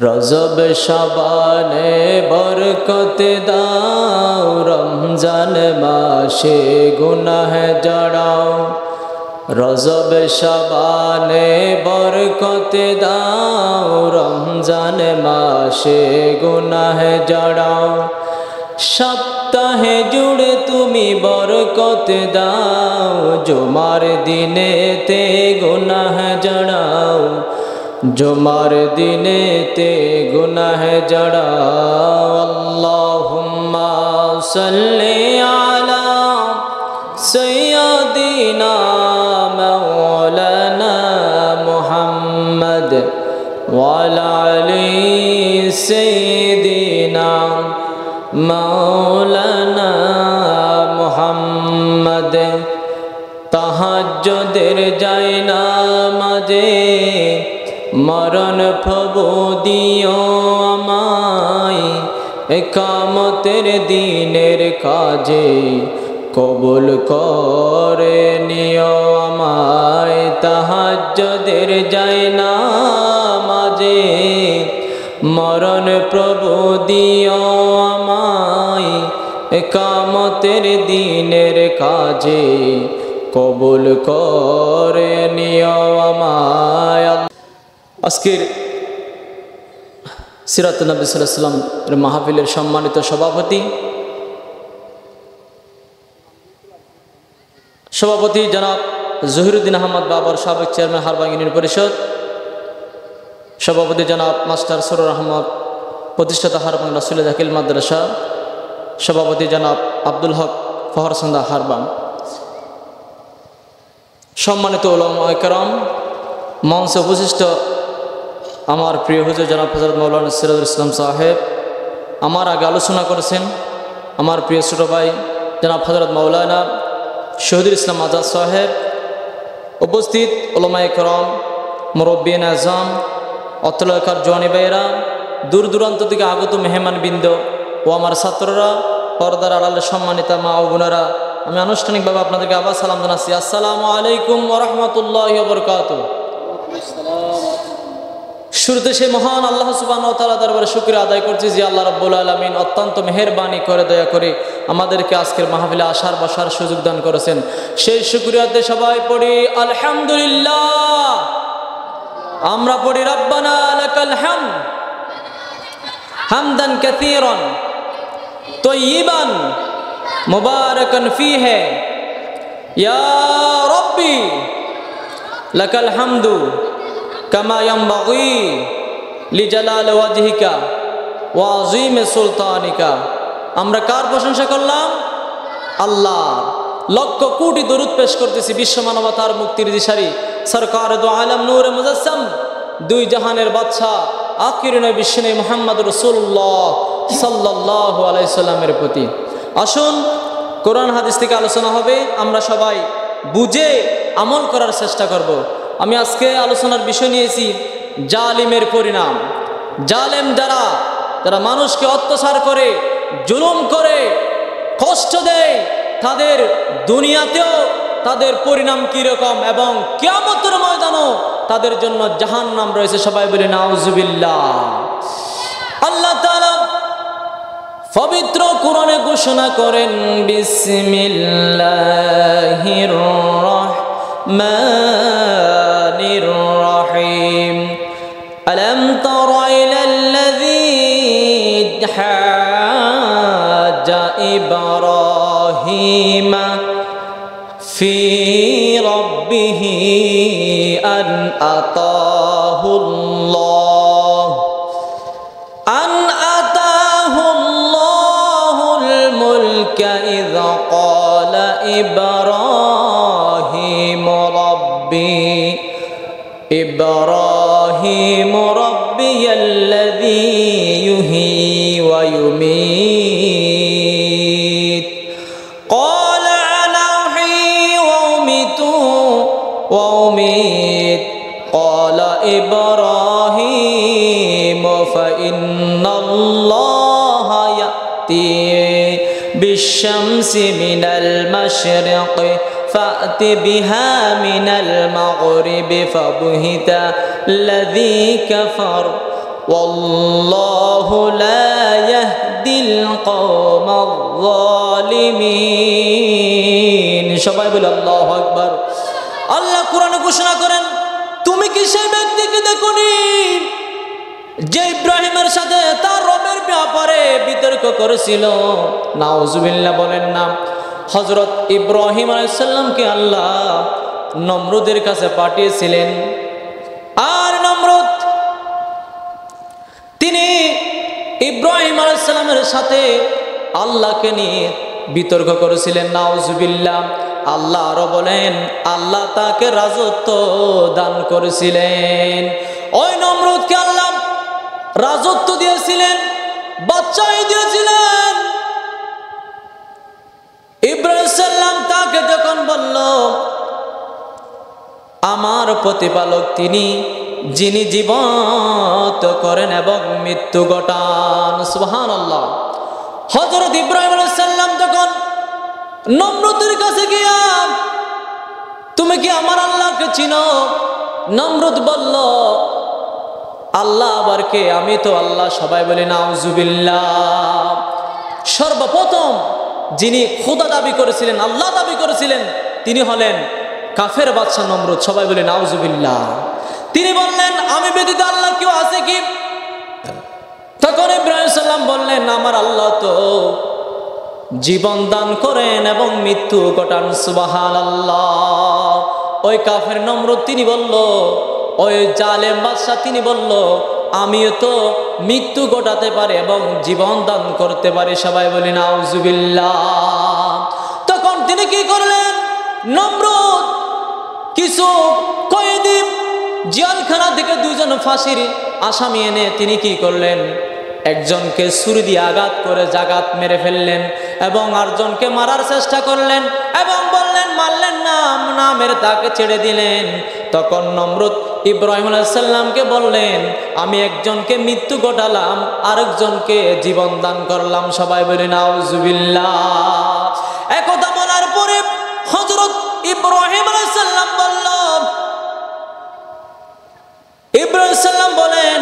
রজব শাবানে বরকত দাও, রমজান মাসে গুনাহ জড়াও। রজব শাবানে বরকত দাও, রমজান মাসে গুনাহ জড়াও। সপ্তাহে জুড়ে তুমি বরকত দাও, জুমার দিনেতে গুনাহ জড়াও। জুমার দিনেতে গুনাহ জড়াও। আল্লাহুম্মা সাল্লি আলা সাইয়্যিদিনা মাওলানা মুহাম্মদ ওয়া আলা আলি সাইয়্যিদিনা মাওলানা মুহাম্মদ। তাহাজ্জুদের জায়নামাজে মরণ প্রভু দিও আমায়, ইকামতের দিনের কাজে কবুল করে নিও আমায়। তাহাজ্জুদের জায়নামাজে মরণ প্রভু দিও আমায়, ইকামতের দিনের কাজে কবুল করে নিও আমায়। আজকের সিরাতুন নবী সাল্লাল্লাহু আলাইহি ওয়াসাল্লাম এর মাহফিলের সম্মানিত সভাপতি জনাব জহিরুদ্দিন আহমদ বাবার সাবেক চেয়ারম্যান হারবাং ইউনিয়ন পরিষদ, সভাপতি জনাব মাস্টার সরুর আহমদ প্রতিষ্ঠাতা হারবাং রাসূল জাকিল মাদ্রাসা, সভাপতি জনাব আব্দুল হক ফহরসন্দা হারবাং, সম্মানিত উলামায়ে কেরাম, মঞ্চে উপস্থিত আমার প্রিয় হুজুর জনাব হযরত মাওলানা সিরাজুল ইসলাম সাহেব, আমার আগে আলোচনা করেছেন আমার প্রিয় ছোট ভাই জনাব হযরত মাওলানা শহীদুল ইসলাম আজাদ সাহেব, উপস্থিত উলামায়ে কেরাম, মুরব্বিয়ান আযম, অত্তলাকার জওয়ানি ভাইয়েরা, দূর দূরান্ত থেকে আগত মেহমানবৃন্দ ও আমার ছাত্ররা, পর্দার আড়ালে সম্মানিতা মা ও বোনেরা, আমি আনুষ্ঠানিকভাবে আপনাদেরকে আবার সালাম জানাচ্ছি। আসসালামু আলাইকুম ওয়া রাহমাতুল্লাহি ওয়া বারাকাতুহু। শুরুতে সেই মহান আল্লাহ সুবহানাহু ওয়া তাআলা দরবারে শুকরিয়া আদায় করছি যে আল্লাহ রাব্বুল আলামিন অত্যন্ত মেহেরবানি করে দয়া করে আমাদেরকে আজকের মাহফিলে আসার বসার সুযোগ দান করেছেন। সেই শুকরিয়াতে সবাই পড়ি আলহামদুলিল্লাহ। আমরা পড়ি রব্বানা লাকাল হামদ হামদান কাসীরান তাইয়িবান মুবারাকান ফীহি ইয়া রাব্বি লাকাল হামদু কামা ইয়ানবাগি লিজালাল ওয়াজহিকা ওয়া আযীম সুলতানিকা। আমরা কার প্রশংসা করলাম? আল্লাহ। লক্ষ কোটি দরুদ পেশ করতেছি বিশ্ব মানবতার মুক্তির দিশারি সরকার দু আলম নূরে মুজাসসাম, দুই জাহানের বাদশা আখির নবী বিশ্বনবী মুহাম্মদ রাসূলুল্লাহ সাল্লাল্লাহু আলাইহি সাল্লামের প্রতি। আসুন কোরআন হাদিস থেকে আলোচনা হবে, আমরা সবাই বুঝে আমল করার চেষ্টা করব। আমি আজকে আলোচনার বিষয় নিয়েছি জালিমের পরিণাম। জালেম যারা মানুষকে অত্যাচার করে, জুলুম করে, কষ্ট দেয়, তাদের দুনিয়াতেও তাদের পরিণাম কীরকম এবং কিয়ামতের ময়দানও তাদের জন্য জাহান্নাম রয়েছে। সবাই বলি নাউজুবিল্লাহ। আল্লাহ তাআলা পবিত্র কোরআনে ঘোষণা করেন বিসমিল্লাহির রাহমানির রাহিম। আলাম তারা ইলাল্লাযী হাজ্জা ইব্রাহিমা ফি রাব্বিহি আন আতাহুল্লাহুল মুলকা ইয ক্বালা ইব্রাহিম রাব্বিয়াল্লাযী ইউহয়ী ওয়া ইউমীত ক্বালা আনা উহয়ী ওয়া উমীত ক্বালা ইব্রাহিম ফাইন্নাল্লাহা ইয়াতি বিশ-শামসি মিনাল মাশরিকি فأت بها من المغرب فبهت الذي كفر ওয়াল্লাহু লা ইয়াহদিল কওমাল যালিমিন। সবাই বলে আল্লাহু আকবার। আল্লাহ কোরআনে ঘোষণা করেন, তুমি কি সেই ব্যক্তিকে দেখোনি যে ইব্রাহিমের সাথে তার রবের ব্যাপারে বিতর্ক করেছিল? নাউজুবিল্লাহ বলেন না। হযরত ইব্রাহিম আলাইহিস সালামকে আল্লাহ নমরুদের কাছে পাঠিয়েছিলেন, আর নমরুদ তিনি ইব্রাহিম আলাইহিস সালামের সাথে আল্লাহকে নিয়ে বিতর্ক করেছিলেন। নাউজুবিল্লাহ। আল্লাহ আরো বলেন, আল্লাহ তাকে রাজত্ব দান করেছিলেন। ওই নমরুদকে আল্লাহ রাজত্ব দিয়েছিলেন, বাচ্চাই দিয়েছিলেন। ইব্রাহিম সাল্লাম তাকে যখন বলল, আমার প্রতিপালক তিনি যিনি জীবন্ত করেন এবং মৃত্যু ঘটান, সুবহানাল্লাহ। হযরত ইব্রাহিম আলাইহিস সালাম যখন নমরুদের কাছে গিয়া, তুমি কি আমার আল্লাহকে চিনো? নমরুদ বলল, আল্লাহ আবার কে? আমি তো আল্লাহ। সবাই বলে নাউজুবিল্লাহ। সর্বপ্রথম যিনি খোদা দাবি করেছিলেন, আল্লাহ দাবি করেছিলেন, তিনি হলেন কাফের বাদশা নমরুদ। সবাই বলে নাউজুবিল্লাহ। তিনি বললেন, আমি ব্যতীত আল্লাহ কেউ আছে কি? তখন ইব্রাহিম সাল্লাম বললেন, আমার আল্লাহ তো জীবন দান করেন এবং মৃত্যু ঘটান, সুবহানাল্লাহ। ওই কাফের নমরুদ তিনি বলল, ওই জালেম বাদশা তিনি বলল, আমিও তো মৃত্যু ঘটাতে পারি এবং জীবন দান করতে পারি। সবাই বলি নাউজুবিল্লাহ। তখন তিনি কি করলেন? নমরুদ কিছু কয়েদি জেলখানা থেকে দুইজন ফাঁসির আসামি এনে তিনি কি করলেন? একজনকে ছুরি দিয়ে আঘাত করে জাগাত মেরে ফেললেন এবং আরেকজনকে মারার চেষ্টা করলেন এবং বললেন, মারলেন না, না মেরে তাকে ছেড়ে দিলেন। তখন নমরুদ ইব্রাহিম আলাইহিস সালামকে বললেন, আমি একজনকে মৃত্যু ঘটালাম, আরেকজনকে জীবন দান করলাম। সবাই বলে নাউজুবিল্লাহ। একথা বলার পরে হযরত ইব্রাহিম আলাইহিস সালাম বলল, ইব্রাহিম সাল্লাম বলেন,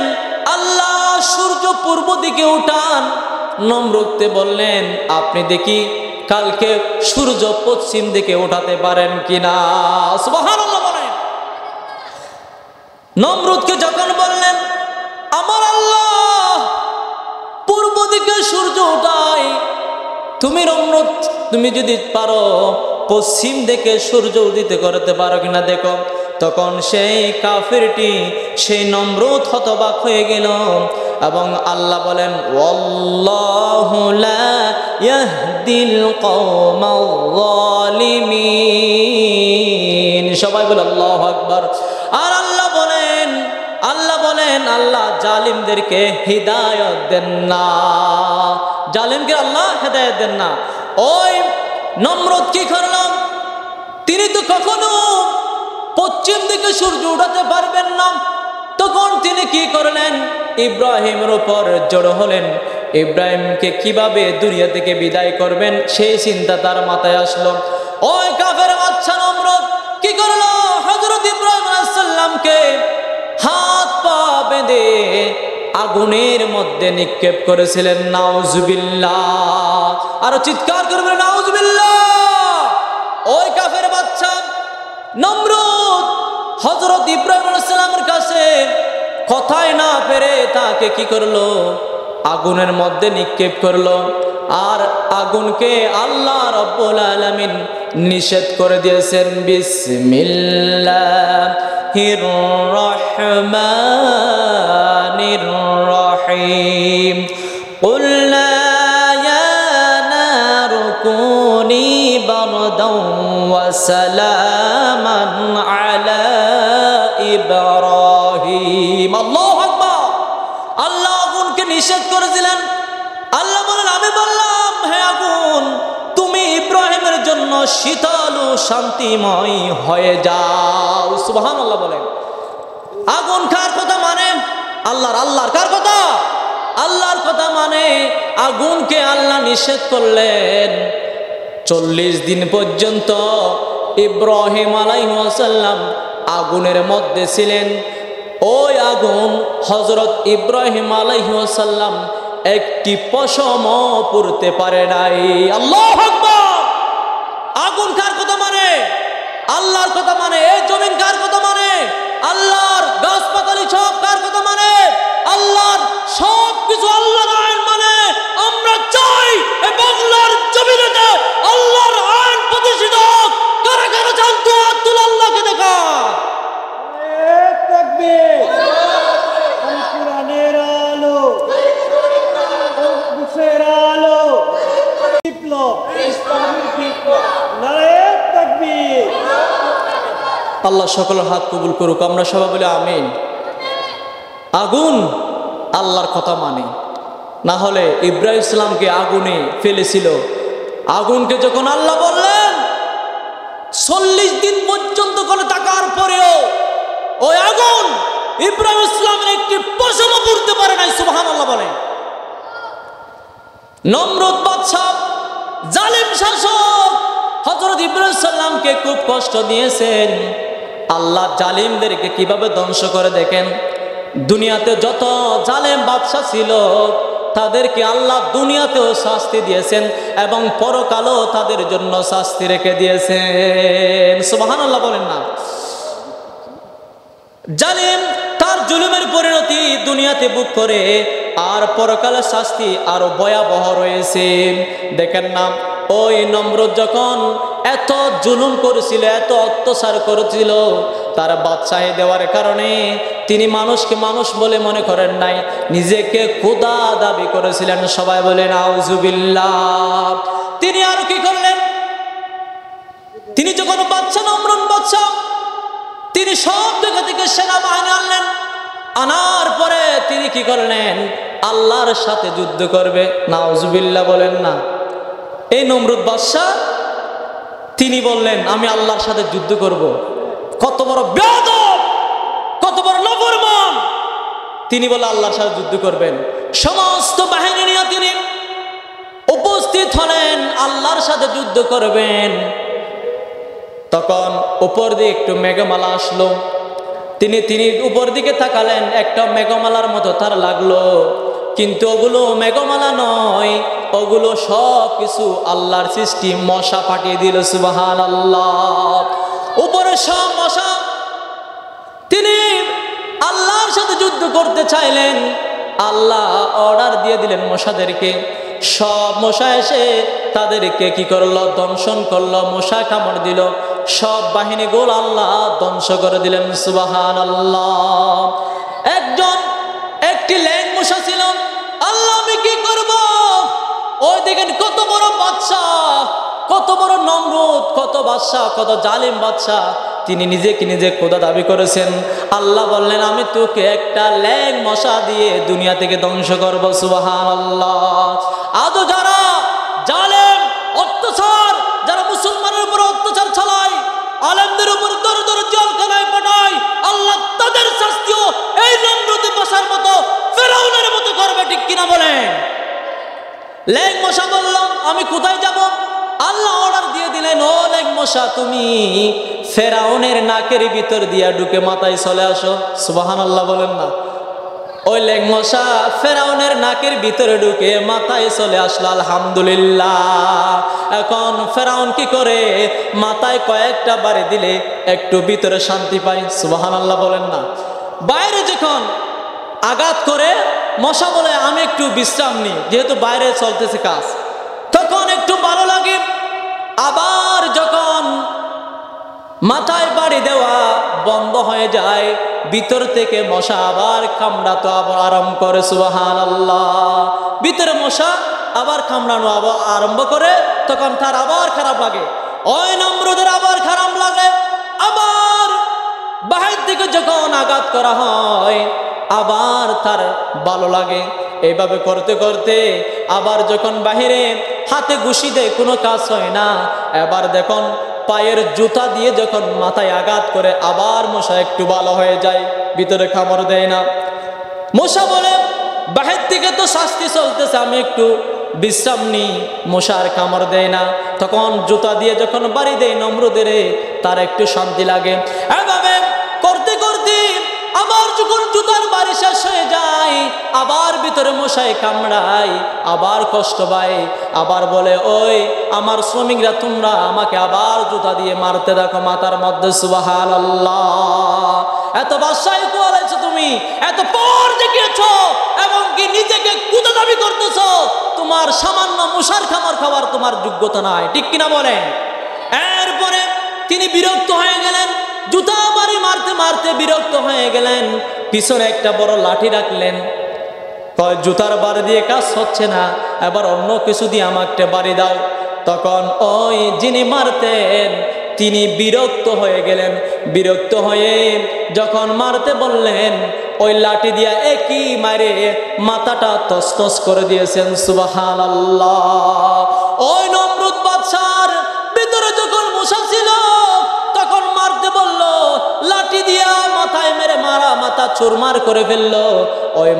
আল্লাহ সূর্য পূর্ব দিকে উঠান। নমরুদকে বললেন, আপনি দেখি কালকে সূর্য পশ্চিম দিকে উঠাতে পারেন কিনা। সুবহানাল্লাহ বলেন। নমরুদকে যখন বললেন, আমার আল্লাহ পূর্ব দিকে সূর্য উঠায়, তুমি নমরুদ তুমি যদি পারো পশ্চিম দিকে সূর্য উদিত করতে পারো কিনা দেখো। তখন সেই কাফিরটি, সেই নমরুদ হতবাক হয়ে গেল এবং আল্লাহ বলেন, ওয়াল্লাহু লা ইয়াহদিল কওমাল যালিমিন। সবাই বলে আল্লাহু আকবার। আর আল্লাহ বলেন, আল্লাহ জালিমদেরকে হিদায়াত দেন না। জালিমকে আল্লাহ হিদায়াত দেন না। ওই নমরুদ কি করলাম? তিনি তো কখনো পশ্চিম দিকে সূর্য উঠাতে পারবেন না। তখন তিনি কি করলেন? ইব্রাহিমের উপর জড়ো হলেন। ইব্রাহিমকে কিভাবে দুনিয়া থেকে বিদায় করবেন সেই চিন্তা তার মাথায় আসলো। ওই কাফের বাদশা নমরুদ কি করলো? হযরত ইব্রাহিম আলাইহিস সালামকে হাত পা বেঁধে আগুনের মধ্যে নিক্ষেপ করেছিলেন। নাউজুবিল্লাহ। আর চিৎকার করবেন নাউজুবিল্লাহ। ওই কাফের বাদশা নমরুদ হযরত ইব্রাহিম আলাইহিস সালামের কাছে কথাই না পেরে তাকে কি করলো? আগুনের মধ্যে নিক্ষেপ করলো। আর আগুনকে আল্লাহ রাব্বুল আলামিন নিষেধ করে দিয়েছেন। বিসমিল্লাহির রহমানির রহিম। কুল্লা ইয়া নারু কুনি বারদাও ওয়া সালামান আলা ইব্রাহিম। আল্লাহু আকবার। আল্লাহ আগুনকে নিষেধ করেছিলেন। আল্লাহ বলেন, আমি বললাম, হে আগুন, তুমি ইব্রাহিমের জন্য শীতল ও শান্তিময় হয়ে যাও। সুবহানাল্লাহ বলেন। আগুন কার কথা মানে? আল্লাহর কার কথা? আল্লাহর কথা মানে। আগুনকে আল্লাহ নিষেধ করলেন। 40 দিন পর্যন্ত ইব্রাহিম আলাইহিস সালাম আগুনের মধ্যে ছিলেন। ওই আগুন হযরত ইব্রাহিম আলাইহিস সালাম একটি পশমও পুড়তে পারে নাই। আল্লাহু আকবার। আগুন কার কথা মানে? আল্লাহর কথা মানে। এই জমিন কার কথা মানে? আল্লাহর। গাছপাতালি সব কার কথা মানে? আল্লাহর। সব কিছু আল্লাহর আইন মানে। আমরা চাই এই বাংলার জমিনেতে আল্লাহর আইন প্রতিষ্ঠিত হোক। কারা কারা চান তো আব্দুল আল্লাহকে দেখা। তাকবীর। কোরআনের আলো, মুসের আলো, বিপ্লব, ইসলামী বিপ্লব। নারায়ে তাকবীর। আল্লাহ সকলের হাত কবুল করুক। আমরা সবাই বলি আমিন। আগুন আল্লাহর কথা মানে, না হলে ইব্রাহিম ইসলামকে আগুনে ফেলেছিল। আগুনকে যখন আল্লাহ বললেন 40 দিন পর্যন্ত করে থাকার পরেও ওই আগুন ইব্রাহিম ইসলামের একটি পশমও পুড়তে পারে নাই। সুবহানাল্লাহ বলেন। নমরুদ বাদশা, জালিম শাসক, হযরত ইব্রাহিম সাল্লামকে খুব কষ্ট দিয়েছেন। আল্লাহ জালিমদেরকে কিভাবে ধ্বংস করে দেখেন। দুনিয়াতে যত জালেম বাদশা ছিল তাদেরকে আল্লাহ দুনিয়াতেও শাস্তি দিয়েছেন এবং পরকালেও তাদের জন্য শাস্তি রেখে দিয়েছেন। সুবহানাল্লাহ বলেন না। জালিম তার জুলুমের পরিণতি দুনিয়াতে ভোগ করে, আর পরকালের শাস্তি আরো ভয়াবহ রয়েছে। দেখেন না, ওই নমরুদ যখন এত জুলুম করেছিল, এত অত্যাচার করেছিল, তার বাদশাহী দেওয়ার কারণে তিনি মানুষকে মানুষ বলে মনে করেন নাই, নিজেকে খোদা দাবি করেছিলেন। সবাই বলেন আউযুবিল্লাহ। তিনি আর কি করলেন? তিনি যখন বাদশা, নমরুদ বাদশা, তিনি সব জায়গা থেকে সেনাবাহিনী আনলেন। আনার পরে তিনি কি করলেন? আল্লাহর সাথে যুদ্ধ করবে। নাউজুবিল্লাহ বলেন না। এই নমরুদ বাদশা তিনি বললেন আমি আল্লাহর সাথে যুদ্ধ করব। কত বড় বেয়াদব, কত বড় নাফরমান। তিনি বলে আল্লাহর সাথে যুদ্ধ করবেন। সমস্ত বাহিনী নিয়ে তিনি উপস্থিত হলেন, আল্লাহর সাথে যুদ্ধ করবেন। তখন উপর দিয়ে একটু মেঘমালা আসলো। তিনি উপর দিকে তাকালেন, একটা মেঘমালার মতো তার লাগলো, কিন্তু ওগুলো মেঘমালা নয়, ওগুলো সব কিছু আল্লাহর সৃষ্টি। মশা পাঠিয়ে দিল। সুবহানাল্লাহ। উপরে সব মশা। তিনি আল্লাহর সাথে যুদ্ধ করতে চাইলেন, আল্লাহ অর্ডার দিয়ে দিলেন মশাদেরকে। সব মশা এসে তাদেরকে কি করলো? দংশন করলো। মশা কামড় দিল। সব বাহিনী গোল আল্লাহ ধ্বংস করে দিলেন। সুবহানাল্লাহ। একটি ল্যাং মশা ছিল। আল্লাহ আমি কি করব? ওই দেখেন কত বড় বাদশা, কত বড় নমরুদ, কত বাদশা, কত জালিম বাদশা, তিনি নিজেকে নিজে খোদা দাবি করেছেন। আল্লাহ বললেন আমি তোকে একটা ল্যাং মশা দিয়ে দুনিয়া থেকে ধ্বংস করব। সুবহানাল্লাহ। আজও যারা জালেম, অত্যাচার, যারা মুসলমানের উপর অত্যাচার চালায়, আলেমদের উপর দরে দরে জেলখানায় পাঠায়, আল্লাহ তাদের শাস্তিও এই নমরুদ বাদশার মতো, ফেরাউনের মতো করবে। ঠিক কিনা বলেন? ল্যাং মশা বলল আমি কোথায় যাব? আল্লাহ অর্ডার দিয়ে দিলেন, ও ল্যাং মশা তুমি ফেরাউনের নাকের ভিতর দিয়া ঢুকে মাথায় চলে আসো। সুবহানাল্লাহ বলেন না। ওই ল্যাং মশা ফেরাউনের নাকের ভিতরে ঢুকে মাথায় চলে আসলো। আলহামদুলিল্লাহ। এখন ফেরাউন কি করে? মাথায় কয়েকটা বাড়ি দিলে একটু ভিতরে শান্তি পায়। সুবহানাল্লাহ বলেন না। বাইরে যখন আঘাত করে মশা বলে আমি একটু বিশ্রাম নিই, যেহেতু বাইরে চলতেছে কাজ, তখন একটু ভালো লাগে। আবার যখন মাথায় বাড়ি দেওয়া বন্ধ হয়ে যায়, ভিতর থেকে মশা আবার কামড়াতো আবার আরম্ভ করে। সুবহানাল্লাহ। ভিতরে মশা আবার কামড়ানো আবার আরম্ভ করে, তখন তার আবার খারাপ লাগে। ওই নমরুদের আবার খারাপ লাগে। আবার বাহির থেকে যখন আঘাত করা হয় আবার তার ভালো লাগে। এইভাবে করতে করতে আবার যখন বাহিরে হাতে ঘুষি দেয় কোনো কাজ হয় না, এবার দেখুন পায়ের জুতা দিয়ে যখন মাথায় আঘাত করে আবার মশা একটু ভালো হয়ে যায়, ভিতরে কামড় দেয় না। মশা বলে বাহির থেকে তো শাস্তি চলতেছে, আমি একটু বিশ্রাম নিই, মশার কামড় দেয় না। তখন জুতা দিয়ে যখন বাড়ি দেয় নমরুদের, তার একটু শান্তি লাগে। এভাবে করতে করতে আবার যখন জুতার বাড়ি শেষ হয়ে যায়, আবার ভিতরে মশাই কামড়ায়, আবার কষ্ট পায়, আবার বলে ওই আমার শ্রমিকরা তোমরা আমাকে আবার জুতা দিয়ে মারতে দেখো মাথার মধ্যে। সুবহানাল্লাহ। এত বাদশাহী করেছো তুমি, এত পর দেখিয়েছো, এবং কি নিজেকে কুদা দাবি করতেছো, তোমার সামান্য মশার খাবার খাওয়ার তোমার যোগ্যতা নাই, ঠিক কিনা বলেন? এরপরে তিনি বিরক্ত হয়ে গেলেন, জুতা বাড়ি মারতে মারতে বিরক্ত হয়ে গেলেন, পিছনে একটা বড় লাঠি রাখলেন। কয় জুতার বাড়ি দিয়ে কাজ হচ্ছে না, এবার অন্য কিছু দিয়ে আমাকে বাড়ি দাও। তখন ওই যিনি মারতেন তিনি বিরক্ত হয়ে গেলেন, বিরক্ত হয়ে যখন মারতে বললেন, ওই লাঠি দিয়া একই মারে মাথাটা তসতস করে দিয়েছেন। সুবহানাল্লাহ। ওই নমরুদ বাদশার ভিতরে যখন মশা ছিল তখন মারতে বলল, লাঠি দিয়া মাথায় মেরে মারা মাথা চুরমার করে ফেললো। ওই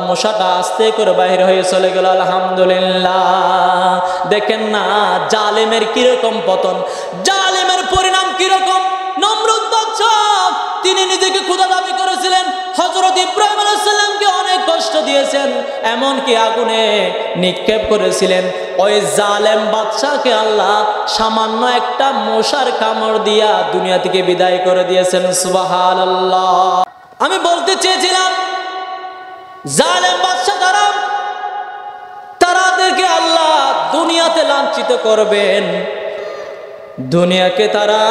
মশাটা আস্তে করে বাইরে হয়ে চলে গেল। আলহামদুলিল্লাহ। দেখেন না জালেমের কিরকম পতন, জালেমের পরিণাম কিরকম। নমরুদ বাদশা তিনি নিজেকে খোদা দাবি করেছিলেন, হযরত ইব্রাহিম আলাইহিস সালামকে অনেক কষ্ট দিয়েছেন, এমনকি আগুনে নিক্ষেপ করেছিলেন। ওই জালেম বাদশাকে আল্লাহ সামান্য একটা মশার কামড় দিয়া দুনিয়া থেকে বিদায় করে দিয়েছেন। সুবহানাল্লাহ। আমি বলতে চেয়েছিলাম জালেম বাদশা তারাদেরকে আল্লাহ দুনিয়াতে লাঞ্ছিত করবেন, দুনিয়াকে তারা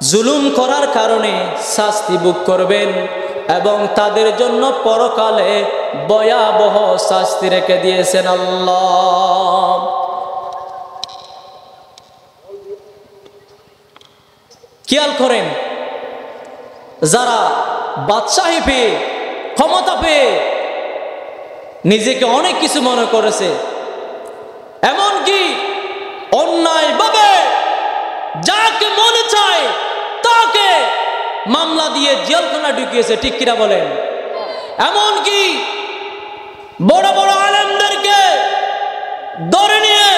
জুলুম করার কারণে শাস্তি ভোগ করবেন, এবং তাদের জন্য পরকালে ভয়াবহ শাস্তি রেখে দিয়েছেন আল্লাহ। খেয়াল করেন, যারা বাদশাহী পেয়ে ক্ষমতা পেয়ে নিজেকে অনেক কিছু মনে করেছে, এমনকি অন্যায়ভাবে যাকে মনে চায় তাকে মামলা দিয়ে জেলখানা ঢুকিয়েছে, ঠিক কিনা বলেন? এমনকি বড় বড় আলেমদেরকে ধরে নিয়ে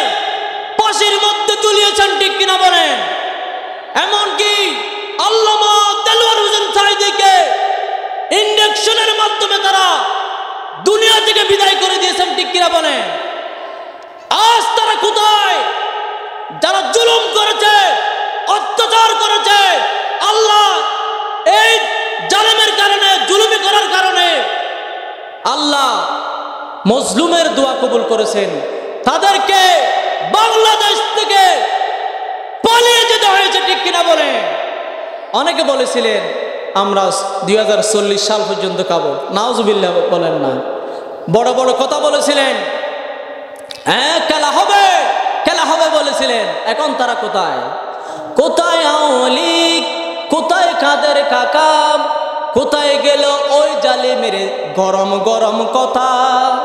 ফাঁসির মধ্যে ঝুলিয়েছেন, ঠিক কিনা বলেন? এমনকি আল্লামা দেলোয়ার হোসেন সাঈদীকে ইনজেকশনের মাধ্যমে তারা দুনিয়া থেকে বিদায় করে দিয়েছেন, ঠিক কিনা বলেন? আজ তারা কোথায়? যারা জুলুম করেছে, অত্যাচার করেছে, আল্লাহ এই জালেমের কারণে, জুলুমি করার কারণে আল্লাহ মজলুমের দোয়া কবুল করেছেন, তাদেরকে বাংলাদেশ থেকে পালিয়ে যেতে হয়েছে, ঠিক কিনা বলেন? অনেকে বলেছিলেন আমরা 2040 সাল পর্যন্ত খাবো, নাউজুবিল্লাহ বলেন না, বড় বড় কথা বলেছিলেন, খেলা হবে খেলা হবে বলেছিলেন। এখন তারা কোথায়? কোথায় আওয়ামী লীগ, কোথায় কাদের কাকা, কোথায় গেল ওই জালিমের গরম গরম কথা,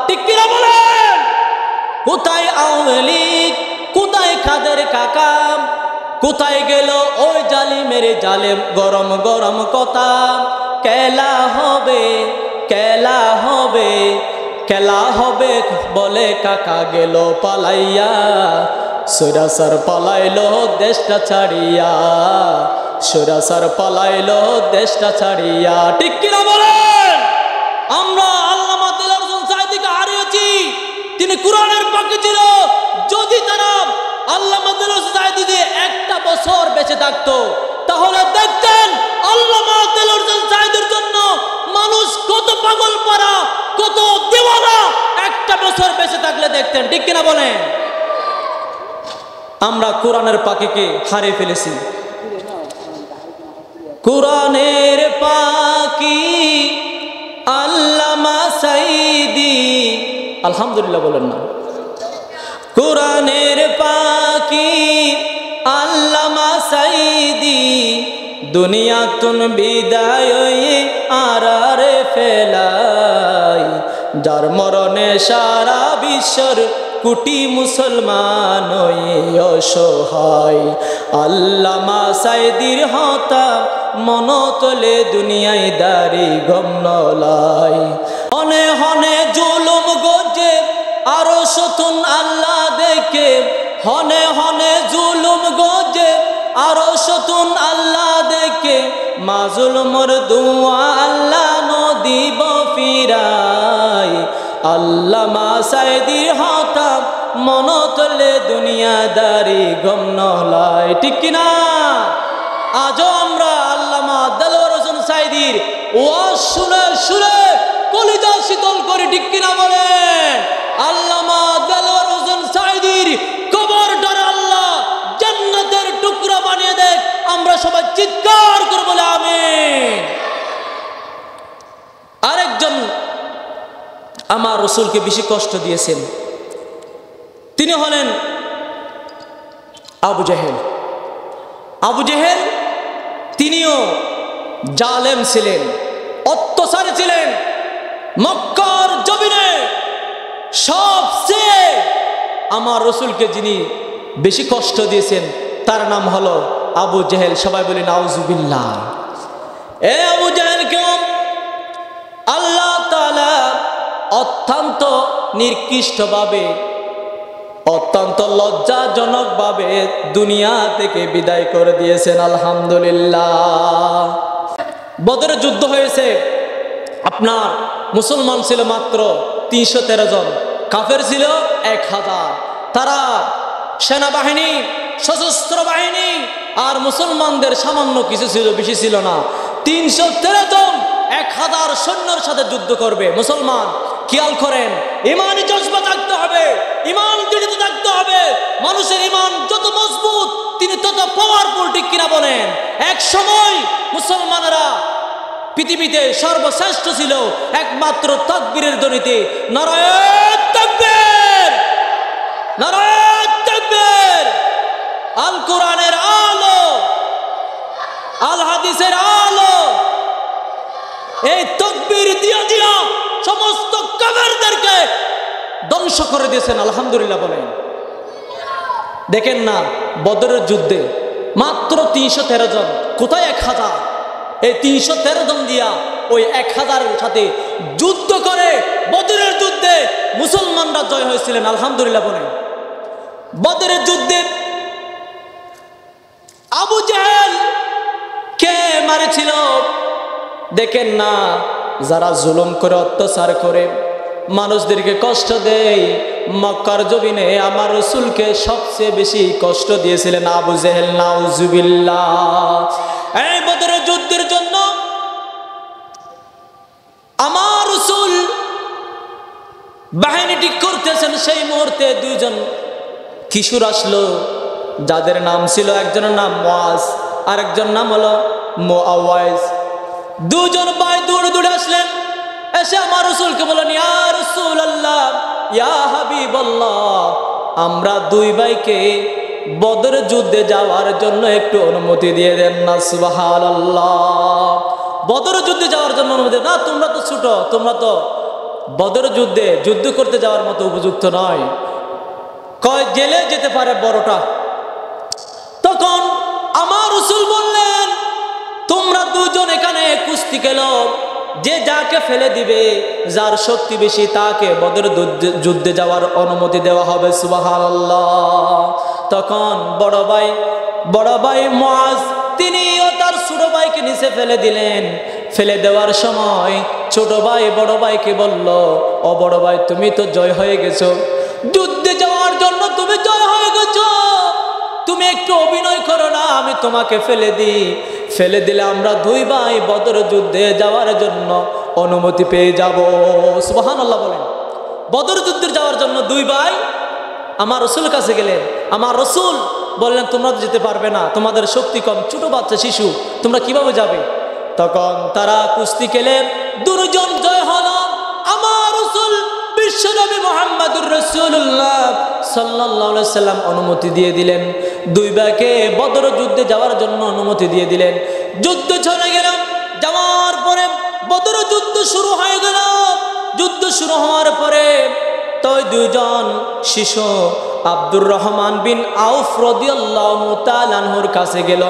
ঠিক কিনা বলেন? কোথায় আওয়ামী লীগ, কোথায় কাদের কাকা, কোথায় গেল ওই জালিমের জালেম গরম গরম কথা? খেলা হবে খেলা হবে খেলা হবে বলে কাকা গেল পালাইয়া, সৈরাসার পালাইলো দেশটা ছাড়িয়া, সৈরাসার পালাইলো দেশটা ছাড়িয়া, ঠিক কিনা বলেন? আমরা আল্লামা দেলোয়ার হোসেন সাঈদীকে হারিয়েছি, তিনি কোরআনের পক্ষে ছিল। যদি তারা আল্লামা দেলোয়ার হোসেন সাঈদী দিয়ে একটা বছর বেঁচে থাকতো, তাহলে দেখতেন আল্লামা দেলোয়ার হোসেন সাঈদীর জন্য মানুষ কত পাগল পারা, কত দেওয়ানা একটা বছর বেঁচে থাকলে দেখতেন, ঠিক কিনা বলেন? আমরা কোরআনের পাখিকে হারিয়ে ফেলেছি। কোরআনের পাখি আল্লামা সাঈদী, আলহামদুলিল্লাহ বলেন না। কোরআনের পাখি আল্লামা সাঈদী, দুনিয়াতুন বিদায় আরারে ফেলাই, যার মরণে সারা বিশ্বর কোটি মুসলমান অসহায়। আল্লামা সাঈদীর হতা মনতলে দুনিয়ায় দাড়ি গম নলাই, হনে হনে জুলুম গজে আরো শতুন আল্লাহ দেখে, হনে হনে জুলুম গজে আরো শতুন আল্লাহ দেখে, মাজুলুমর দুয়া আল্লাহ নদিব ফিরাই আল্লামা সাইদির হঠাৎ মনতলে দুনিয়াদারি গম নলাই ঠিক কিনা আজও আমরা আল্লামা দেলোয়ার হোসেন সাইদির ওয়াজ শুনে শুনে কলিজা শীতল করে ঠিক কিনা বলেন আল্লামা দেলোয়ার হোসেন সাইদির কবরটারে আল্লাহ জান্নাতের টুকরা বানিয়ে দেখ আমরা সবাই চিৎকার করে বলে আমিন আরেকজন আমার রাসূলকে বেশি কষ্ট দিয়েছেন তিনি হলেন আবু জেহেল আবু জেহেল তিনিও জালেম ছিলেন অত্যাচারী ছিলেন মক্কার জমিনে সবচেয়ে আমার রাসূলকে যিনি বেশি কষ্ট দিয়েছেন তার নাম হলো আবু জেহেল সবাই বলি নাউজুবিল্লাহ এ আবু জেহেলকে আল্লাহ তাআলা অত্যন্ত নিকৃষ্টভাবে অত্যন্ত লজ্জাজনকভাবে দুনিয়া থেকে বিদায় করে দিয়েছেন আলহামদুলিল্লাহ বদরের যুদ্ধ হয়েছে আপনার মুসলমান ছিল মাত্র 313 জন কাফের ছিল 1000 তারা সেনাবাহিনী সশস্ত্র বাহিনী আর মুসলমানদের সামান্য কিছু ছিল বেশি ছিল না 313 জন 1000 সৈন্যের সাথে যুদ্ধ করবে মুসলমান খেয়াল করেন ঈমানি জজবা থাকতে হবে ঈমান দৃঢ় থাকতে হবে মানুষের ঈমান যত মজবুত তিনি তত পাওয়ারফুল ঠিক কিনা বলেন এক সময় মুসলমানরা পৃথিবীতে সর্বশ্রেষ্ঠ ছিল একমাত্র তাকবীরের ধ্বনিতে নারায়ে তাকবীর নারায়ে তাকবীর আল কোরআনের আলো আল হাদিসের আলো এই তাকবীর দিয়া দিয়া সমস্ত কাফেরদেরকে ধ্বংস করে দিয়েছেন আলহামদুলিল্লাহ বলেন দেখেন না বদরের যুদ্ধে মাত্র 313 জন কোথায় 1000 এই 313 জন দিয়া ওই 1000 এর সাথে যুদ্ধ করে বদরের যুদ্ধে মুসলমানরা জয় হয়েছিলেন আলহামদুলিল্লাহ বলেন বদরের যুদ্ধে আবু জেহেল কে মারেছিল দেখেন না যারা জুলুম করে অত্যাচার করে মানুষদেরকে কষ্ট দেয় মক্কার জমিনে আমার রাসূলকে সবচেয়ে বেশি কষ্ট দিয়েছিলেন আবু জেহেল নাউজুবিল্লাহ এই বদরের যুদ্ধের জন্য আমার রাসূল বাহিনী ঠিক করতেছেন সেই মুহূর্তে দুইজন কিশোর আসলো যাদের নাম ছিল একজনের নাম মুআজ আর একজনের নাম হলো মুআওয়াজ দুজন ভাই দৌড়ে দৌড়ে আসলেন এসে আমার রাসূলকে বললেন ইয়া রাসূলুল্লাহ ইয়া হাবিবাল্লাহ আমরা দুই ভাইকে বদর যুদ্ধে যাওয়ার জন্য একটু অনুমতি দিয়ে দেন না সুবহানাল্লাহ বদর যুদ্ধে যাওয়ার জন্য অনুমতি না তোমরা তো ছোট তোমরা তো বদর যুদ্ধে যুদ্ধ করতে যাওয়ার মতো উপযুক্ত নয় কয় গেলে যেতে পারে বড়টা তখন আমার রাসূল বললেন তোমরা দুজন এখানে কুস্তি খেলো যে যাকে ফেলে দিবে যার শক্তি বেশি তাকে বদর যুদ্ধে যাওয়ার অনুমতি দেওয়া হবে সুবহানাল্লাহ তখন বড় ভাই মুআজ তিনিও তার ছোট ভাইকে নিচে ফেলে দিলেন ফেলে দেওয়ার সময় ছোট ভাই বড় ভাইকে বলল ও বড় ভাই তুমি তো জয় হয়ে গেছো যুদ্ধে যাওয়ার জন্য তুমি জয় হয়ে গেছো তুমি একটু অভিনয় করো না আমি তোমাকে ফেলে দিই ফেলে দিলে আমরা দুই ভাই বদর যুদ্ধে যাওয়ার জন্য অনুমতি পেয়ে যাব সুবহানাল্লাহ বলেন বদর যুদ্ধে যাওয়ার জন্য দুই ভাই আমার রাসূলের কাছে গেলেন আমার রাসূল বললেন তোমরা যেতে পারবে না তোমাদের শক্তি কম ছোট বাচ্চা শিশু তোমরা কিভাবে যাবে তখন তারা কুস্তি খেলেন দুজন জয় হলো আমার রাসূল বিশ্বনবী মুহাম্মদুর রাসূলুল্লাহ সাল্লাল্লাহু আলাইহি সাল্লাম অনুমতি দিয়ে দিলেন দুই ভাইকে বদর যুদ্ধে যাওয়ার জন্য অনুমতি দিয়ে দিলেন যুদ্ধ চলে গেল যাওয়ার পরে বদর যুদ্ধ শুরু হয়ে গেল যুদ্ধ শুরু হওয়ার পরে তো দুইজন শিশু আব্দুর রহমান বিন আউফ রাদিয়াল্লাহু তাআলা আনহুর কাছে গেল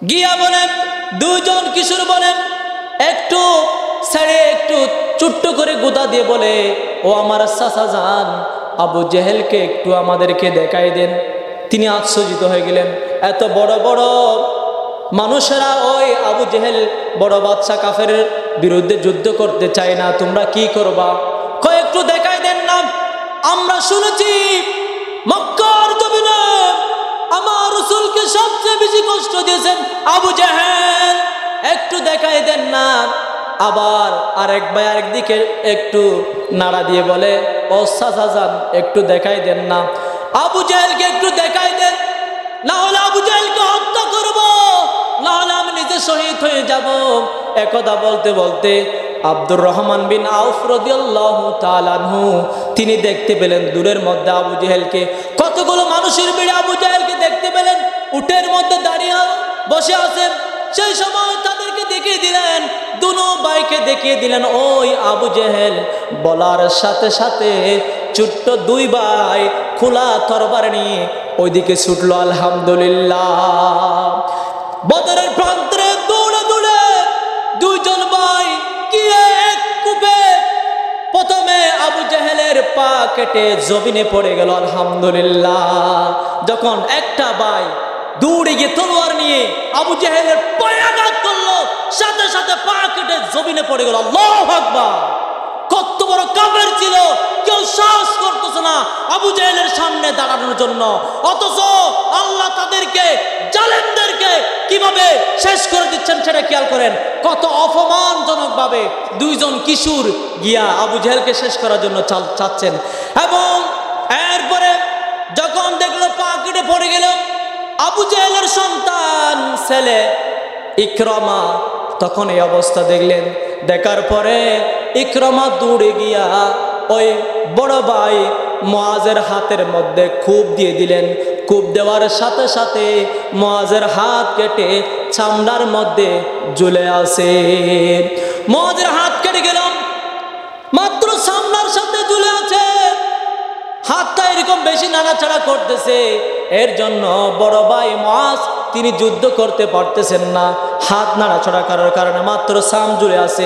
গিয়া বলেন দুইজন কিশোর বলেন একটু ছেড়ে একটু ছোট্ট করে গোদা দিয়ে বলে ও আমার চাচা যান আবু জেহেলকে একটু আমাদেরকে দেখাই দেন তিনি আশ্চর্যিত হয়ে গেলেন এত বড় বড় মানুষেরা ওই আবু জেহেল বড় বাদশা কাফেরের বিরুদ্ধে যুদ্ধ করতে চায় না, তোমরা কি করবা? কয় একটু দেখাই দেন না, আমরা শুনেছি মক্কার জমিনে আমার রাসূলকে সবচেয়ে বেশি কষ্ট দিয়েছেন আবু জেহেল, একটু দেখাই দেন না। আবার আরেক ভাই আরেকদিকে একটু নাড়া দিয়ে বলে, ও চাচা যান একটু দেখাই দেন না, আবু জেহেলকে একটু দেখাই দেন, না হলে আবু জেহেলকে হত্যা করব, না হলে আমি নিজে শহীদ হয়ে যাব। একথা বলতে বলতে আব্দুর রহমান বিন আউফ রাদিয়াল্লাহু তাআলা আনহু তিনি দেখতে পেলেন দূরের মধ্যে আবু জেহেলকে, কতগুলো মানুষের ভিড়ে আবু জেহেলকে দেখতে পেলেন উটের মধ্যে দাঁড়িয়ে বসে আছেন। সেই সময় তাদেরকে দেখিয়ে দিলেন, দুনো ভাইকে দেখিয়ে দিলেন ওই আবু জেহেল। বলার সাথে সাথে ছোট্ট দুই ভাই খোলা তরবারি নিয়ে ওইদিকে ছুটলো। আলহামদুলিল্লাহ, বদরের প্রান্তরে দৌড়ে দৌড়ে দুইজন ভাই গিয়ে এক কূপে প্রথমে আবু জেহেলের পা কেটে জমিনে পড়ে গেল। আলহামদুলিল্লাহ, যখন একটা ভাই দৌড়ে গিয়ে তলোয়ার নিয়ে আবু জেহেলের পায়ে আঘাত করলো, সাথে সাথে পা কেটে জমিনে পড়ে গেল। আল্লাহু আকবার! কত বড় কাফের ছিল, কেউ সাহস করতেছে না আবু জেহেলের সামনে দাঁড়ানোর জন্য, অথচ আল্লাহ তাদেরকে জালেমদেরকে কিভাবে শেষ করে দিচ্ছেন সেটা খেয়াল করেন। কত অপমানজনক ভাবে দুইজন কিশোর গিয়া আবু জেহেলকে শেষ করার জন্য চাচ্ছেন। এবং এরপরে যখন দেখলো পা কেটে পড়ে গেল আবু জেহেলের সন্তান ছেলে ইকরামা, তখন এই অবস্থা দেখলেন। দেখার পরে ইকরামা দৌড়ে গিয়া ওই বড় ভাই মুআজের হাতের মধ্যে কূপ দিয়ে দিলেন। কূপ দেওয়ার সাথে সাথে মুআজের হাত কেটে চামড়ার মধ্যে ঝুলে আসে। মুআজের হাত কেটে গেল, মাত্র চামড়ার সাথে ঝুলে আছে, হাতটা এরকম বেশি নাড়াচাড়া করতেছে। এর জন্য বড় ভাই মুআজ তিনি যুদ্ধ করতে পারতেছেন না, হাত নাড়াচাড়া করার কারণে মাত্র চাম জুড়ে আছে।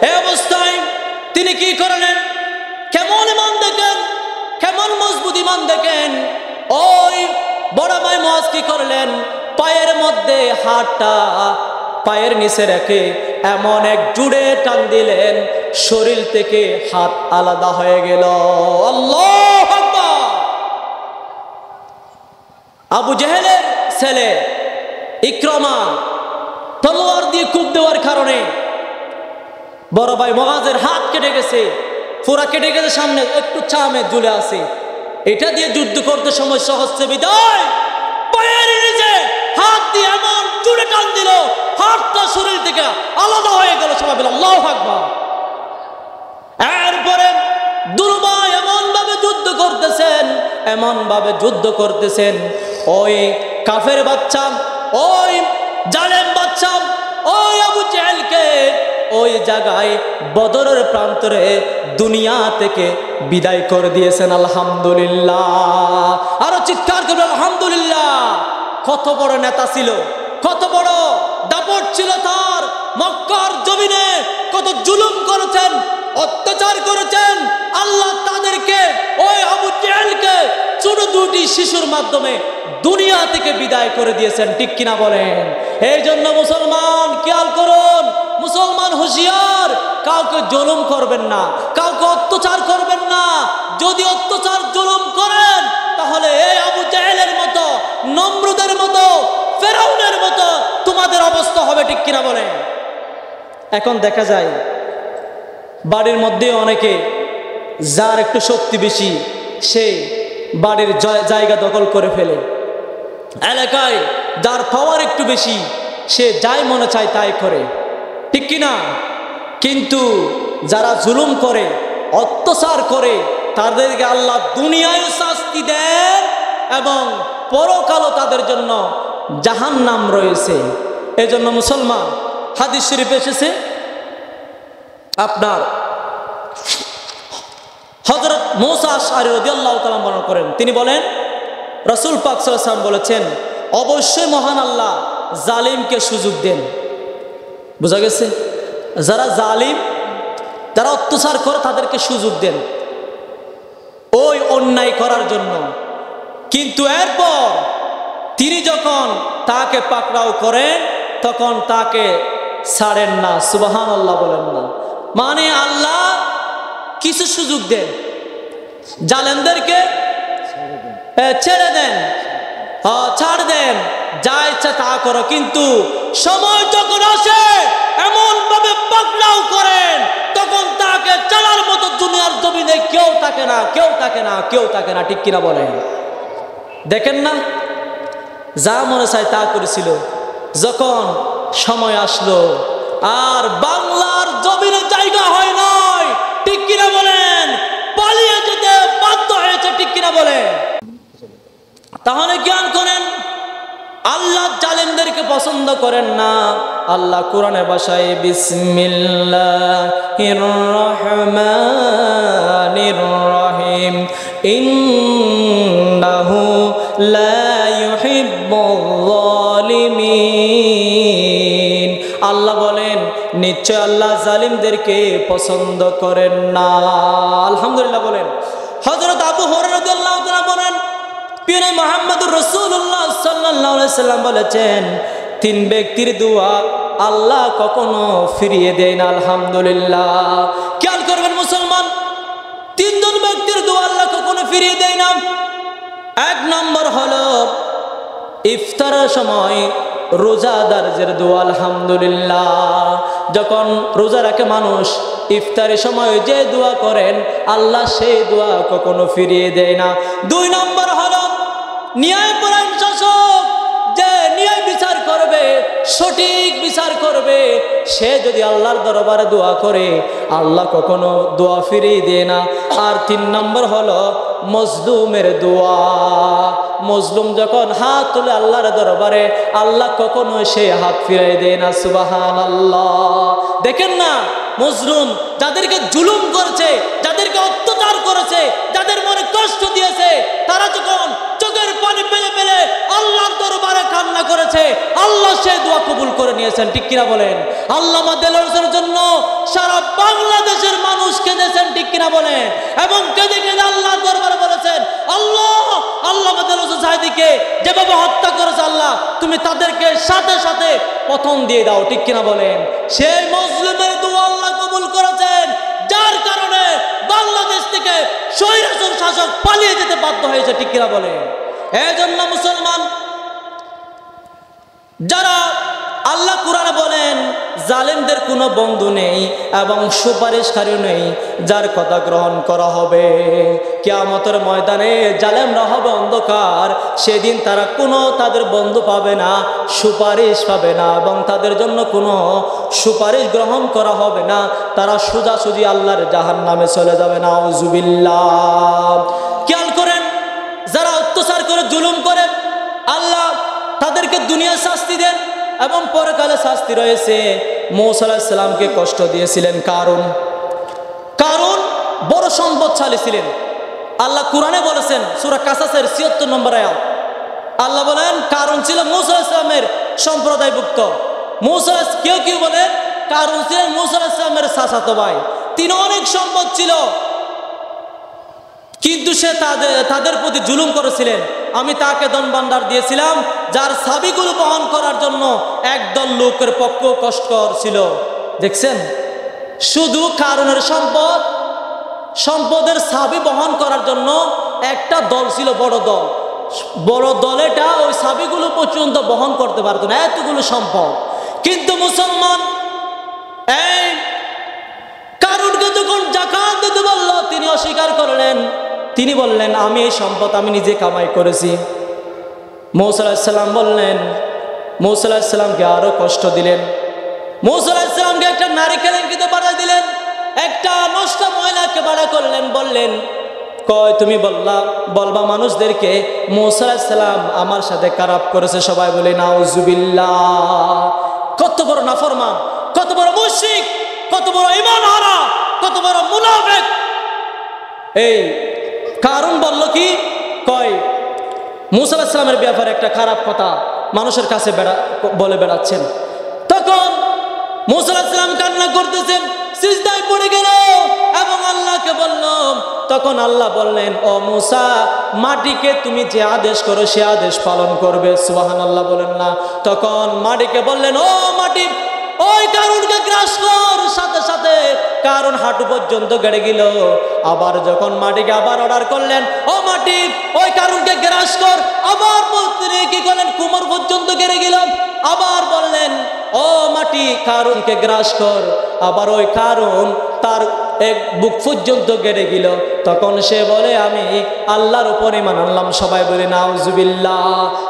এই অবস্থায় তিনি কি করলেন? কেমন ইমান দেখেন, কেমন মজবুত ইমান দেখেন। ওই বড় ভাই মুআজ কি করলেন? পায়ের মধ্যে হাতটা পায়ের নিচে রেখে এমন এক জুড়ে টান দিলেন, শরীর থেকে হাত আলাদা হয়ে গেল। আল্লাহু আকবার! আবু জেহেলের ছেলে ইকরামা তলোয়ার দিয়ে কূপ দেওয়ার কারণে বড় ভাই মুআজের হাত কেটে গেছে, পুরা কেটে গেছে, সামনে একটু চামে ঝুলে আছে। এটা দিয়ে যুদ্ধ করতে সমস্যা হচ্ছে বিদায় পায়ের নিচে হাত দিয়ে এমন জুড়ে টান দিল, হাতটা শরীর থেকে আলাদা হয়ে গেল। সবাই বলে আল্লাহু আকবার! এরপরে দুর্বাই এমন ভাবে যুদ্ধ করতেছেন, এমন ভাবে যুদ্ধ করতেছেন, ওই কাফের বাচ্চা, ওই জালেম বাচ্চা, ওই আবু জেহেলকে ওই জায়গায় বদরের প্রান্তরে দুনিয়া থেকে বিদায় করে দিয়েছেন। আলহামদুলিল্লাহ! আরো চিৎকার করবেন আলহামদুলিল্লাহ! কত বড় নেতা ছিল, কত বড় দাপট ছিল তার। মক্কার জমিনে কত জুলুম করেছেন, অত্যাচার করেছেন। আল্লাহ তাদেরকে ওই আবু জেহেলকে ছোট দুটি শিশুর মাধ্যমে দুনিয়া থেকে বিদায় করে দিয়েছেন। ঠিক কিনা বলেন? এই জন্য মুসলমান খেয়াল করুন, মুসলমান হুঁশিয়ার, কাউকে জুলুম করবেন না, কাউকে অত্যাচার করবেন না। যদি অত্যাচার জুলুম করেন তাহলে এই আবু জেহেলের মতো, নমরুদের মতো, ফেরাউনের মতো তোমাদের অবস্থা হবে। ঠিক কিনা বলেন? এখন দেখা যায় বাড়ির মধ্যে অনেকে, যার একটু শক্তি বেশি, সে বাড়ির জায়গা দখল করে ফেলে। এলাকায় যার পাওয়ার একটু বেশি, সে যাই মনে চায় তাই করে। ঠিক কিনা? কিন্তু যারা জুলুম করে, অত্যাচার করে, তাদেরকে আল্লাহ দুনিয়ায় শাস্তি দেন এবং পরকালও তাদের জন্য জাহান্নাম রয়েছে। এজন্য মুসলমান, হাদিস শরীফ এসেছে, আপনার হযরত মুসা আশআরী রাদিয়াল্লাহু তাআলা বর্ণনা করেন, তিনি বলেন রাসূল পাক সাল্লাল্লাহু আলাইহি ওয়াসাল্লাম বলেছেন, অবশ্যই মহান আল্লাহ জালিমকে সুযোগ দেন। বোঝা গেছে? যারা জালিম, যারা অত্যাচার করে, তাদেরকে সুযোগ দেন ওই অন্যায় করার জন্য। কিন্তু এরপর তিনি যখন তাকে পাকড়াও করেন, তখন তাকে ছাড়েন না। সুবহানাল্লাহ বলেন না। মানে আল্লাহ কিছু সুযোগ দেন, জালেমদেরকে ছেড়ে দেন, ছাড় দেন, যা ইচ্ছা তা করো, কিন্তু সময় যখন আসে এমন ভাবে পাকড়াও করেন তখন তাকে চালার মতো দুনিয়ার জমিনে কেউ থাকে না, কেউ থাকে না, কেউ থাকে না। ঠিক কিনা বলেন? দেখেন না, যা মনে চায় তা করেছিল। যখন সময় আসলো আর বাংলার জমিনে জায়গা হয় নাই, ঠিক কিনা বলেন, পালিয়ে যেতে বাধ্য হয়েছে। ঠিক কিনা বলেন? তাহলে জ্ঞান করেন, আল্লাহ জালেমদেরকে পছন্দ করেন না। আল্লাহ কোরআনের ভাষায় বিসমিল্লাহির রহমানির রহিম ইন্নাহু লা ইউহিব্বুল যালিমিন, আল্লাহ বলেন নিশ্চয় আল্লাহ জালিমদেরকে পছন্দ করেন না। আলহামদুলিল্লাহ বলেন। হযরত আবু হুরায়রা রাদিয়াল্লাহু তাআলা বলেন, প্রিয় মুহাম্মদুর রাসূলুল্লাহ সাল্লাল্লাহু আলাইহি সাল্লাম বলেছেন, তিন ব্যক্তির দোয়া আল্লাহ কখনো ফিরিয়ে দেয় না। আলহামদুলিল্লাহ। খেয়াল করবেন মুসলমান, তিনজন ব্যক্তির দোয়া আল্লাহ কখনো ফিরিয়ে দেয় না। এক নম্বর হলো ইফতারের সময় রোজাদারদের দোয়া। আলহামদুলিল্লাহ, যখন রোজা রাখে মানুষ, ইফতারের সময় যে দোয়া করেন আল্লাহ সেই দোয়া কখনো ফিরিয়ে দেয় না। দুই নম্বর হলো ন্যায়পরায়ণ শাসক, যে ন্যায় বিচার করবে, সঠিক বিচার করবে, সে যদি আল্লাহর দরবারে দোয়া করে আল্লাহ কখনো দোয়া ফিরিয়ে দেয় না। আর তিন নম্বর হলো মজলুমের দোয়া। মজলুম যখন হাত তুলে আল্লাহর দরবারে, আল্লাহ কখনো সে হাত ফিরিয়ে দেয় না। সুবহানাল্লাহ। দেখেন না, মজলুম যাদেরকে জুলুম করেছে, যাদেরকে অত্যাচার করেছে, যাদের মনে কষ্ট দিয়েছে, তারা যখন চোখের পানি ফেলে ফেলে আল্লাহর দরবারে কান্না করেছে, আল্লাহ সেই দোয়া কবুল করে নিয়েছেন। ঠিক কিনা বলেন? আল্লামা দেলোয়ার হোসেনের জন্য সারা বাংলাদেশের মানুষ কেঁদেছেন। ঠিক কিনা বলেন? এবং কেঁদে কেঁদে আল্লাহর দরবারে বলেছেন, আল্লাহ আল্লামা দেলোয়ার হোসেন সাঈদীকে যেভাবে হত্যা করেছে আল্লাহ, তুমি তাদেরকে সাথে সাথে পতন দিয়ে দাও। ঠিক কিনা বলেন? সেই মুসলিমের দোয়া আল্লাহ কবুল করেছেন, যার কারণে বাংলাদেশ থেকে স্বৈরাচার শাসক পালিয়ে যেতে বাধ্য হয়েছে। ঠিক কিনা বলেন? এই জন্য মুসলমান যারা, আল্লাহ কোরআনে বলেন জালেমদের কোনো বন্ধু নেই এবং সুপারিশকারী নেই যার কথা গ্রহণ করা হবে। কিয়ামতের ময়দানে জালেমরা হবে অন্ধকার, সেদিন তারা কোনো তাদের বন্ধু পাবে না, সুপারিশ পাবে না, এবং তাদের জন্য কোনো সুপারিশ গ্রহণ করা হবে না। তারা সোজাসুজি আল্লাহর জাহান্নামে চলে যাবে। নাউজুবিল্লাহ। খেয়াল করেন, যারা অত্যাচার করে, জুলুম করে, আল্লাহ তাদেরকে দুনিয়া শাস্তি দেন এবং পরকালে শাস্তি রয়েছে। মূসা আলাইহিস সালামকে কষ্ট দিয়েছিলেন কারণ বড় সম্পদশালী ছিলেন। আল্লাহ কোরআনে বলেছেন সূরা কাসাসের ৭৬ নম্বর আয়াত, আল্লাহ বলেন কারণ ছিল মূসা আলাইহিস সালামের সম্প্রদায়ভুক্ত। মূসা, কেউ কেউ বলে কারণ ছিলেন মূসা আলাইহিস সালামের চাচাতো ভাই। তিনি অনেক সম্পদ ছিল, কিন্তু সে তাদের প্রতি জুলুম করেছিলেন। আমি তাকে ধন ভাণ্ডার দিয়েছিলাম, যার চাবিগুলো বহন করার জন্য একদল লোকের পক্ষে কষ্টকর ছিল। দেখছেন, শুধু কারণের সম্পদের চাবি বহন করার জন্য একটা দল ছিল, বড় দলেটা ওই চাবিগুলো পর্যন্ত বহন করতে পারতো না, এতগুলো সম্পদ। কিন্তু মুসলমান এই কারণকে যখন যাকাত দিতে বলল, তিনি অস্বীকার করলেন। তিনি বললেন, আমি এই সম্পদ আমি নিজে কামাই করেছি। মূসা আলাইহিস সালাম বললেন, মূসা আলাইহিস সালামকে আরো কষ্ট দিলেন। মূসা আলাইহিস সালামকে একটা নারীকে লিখিত পাঠিয়ে দিলেন, একটা নষ্ট মহিলাকে ভাড়া করলেন। বললেন, তুমি বলবা মানুষদেরকে মূসা আলাইহিস সালাম আমার সাথে খারাপ করেছে। সবাই বলে নাউজুবিল্লাহ। কত বড় নাফরমান, কত বড় মুশরিক, কত বড় ঈমান হারা, কত বড় মুনাফিক। এই কারণ বলল কি, মূসা আলাইহিস সালামের ব্যাপারে একটা খারাপ কথা মানুষের কাছে বলে বেড়াচ্ছেন। তখন মূসা আলাইহিস সালাম কান্না করতেছেন, সিজদায় পড়ে গেল এবং আল্লাহকে বলল, তখন আল্লাহ বললেন, ও মূসা, মাটিকে তুমি যে আদেশ করো সে আদেশ পালন করবে। সুবহানাল্লাহ বলেন না। তখন মাটিকে বললেন, ও মাটি, ওই কারুনকে গ্রাস কর। সাথে সাথে কারুন হাঁটু পর্যন্ত গেড়ে গেল। আবার যখন মাটিকে আবার অর্ডার করলেন, ও মাটি, ওই কারুনকে গ্রাস কর। আবার তিনি কি করলেন, কোমর পর্যন্ত গেড়ে গেল। আবার বললেন, ও মাটি, কারুনকে গ্রাস কর। আবার ওই কারুন তার এক বুক পর্যন্ত গেড়ে গেল। তখন সে বলে, আমি আল্লাহর উপর ঈমান আনলাম। সবাই বলে নাউজুবিল্লাহ।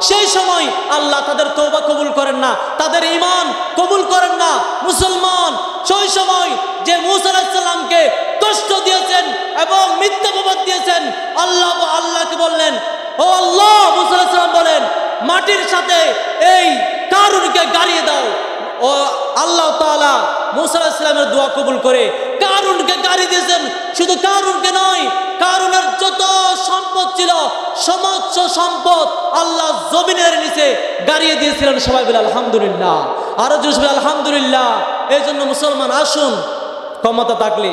সেই সময় আল্লাহ তাদের তওবা কবুল করেন না, তাদের ঈমান কবুল করেন না। মুসলমান সেই সময় যে মূসা আলাইহিস সালামকে কষ্ট দিয়েছেন এবং মিথ্যা অপবাদ দিয়েছেন, আল্লাহকে বললেন, ও আল্লাহ, মূসা আলাইহিস সালাম বলেন, মাটির সাথে এই কারুনকে গাড়িয়ে দাও। ও আল্লাহ তাআলা মূসা আলাইহিস সালামের দোয়া কবুল করে কারুনকে গাড়ি দিয়েছেন। শুধু কারুনকে নয়, কারুনের যত সম্পদ ছিল সমস্ত সম্পদ আল্লাহ জমিনের নিচে গাড়িয়ে দিয়েছিলেন। সবাই বলে আলহামদুলিল্লাহ। আরো জোরে বলে আলহামদুলিল্লাহ। এই জন্য মুসলমান আসুন, ক্ষমতা থাকলে,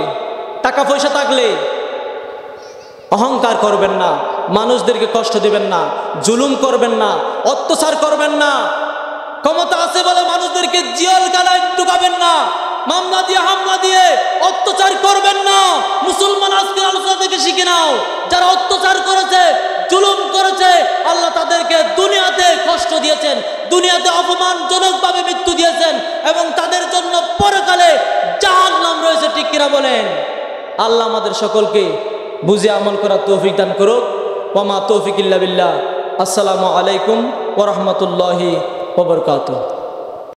টাকা পয়সা থাকলে অহংকার করবেন না, মানুষদেরকে কষ্ট দিবেন না, জুলুম করবেন না, অত্যাচার করবেন না। ক্ষমতা আছে বলে মানুষদেরকে জিয়াল গালায় ঢুকাবেন না, মামলা দিয়ে হামলা দিয়ে অত্যাচার করবেন না। মুসলমান আজকের আলোচনা থেকে শিখে নাও, যারা অত্যাচার করেছে, জুলুম করেছে, আল্লাহ তাদেরকে দুনিয়াতে কষ্ট দিয়েছেন, দুনিয়াতে অপমানজনকভাবে মৃত্যু দিয়েছেন এবং তাদের জন্য পরকালে জাহান্নাম রয়েছে। ঠিক কিনা বলেন? আল্লাহ আমাদের সকলকে বুঝে আমল করার তৌফিক দান করুক। ওয়া মা তৌফিক ইল্লা বিল্লাহ। আসসালামু আলাইকুম ওয়া রাহমাতুল্লাহি ওয়া বারাকাতুহু।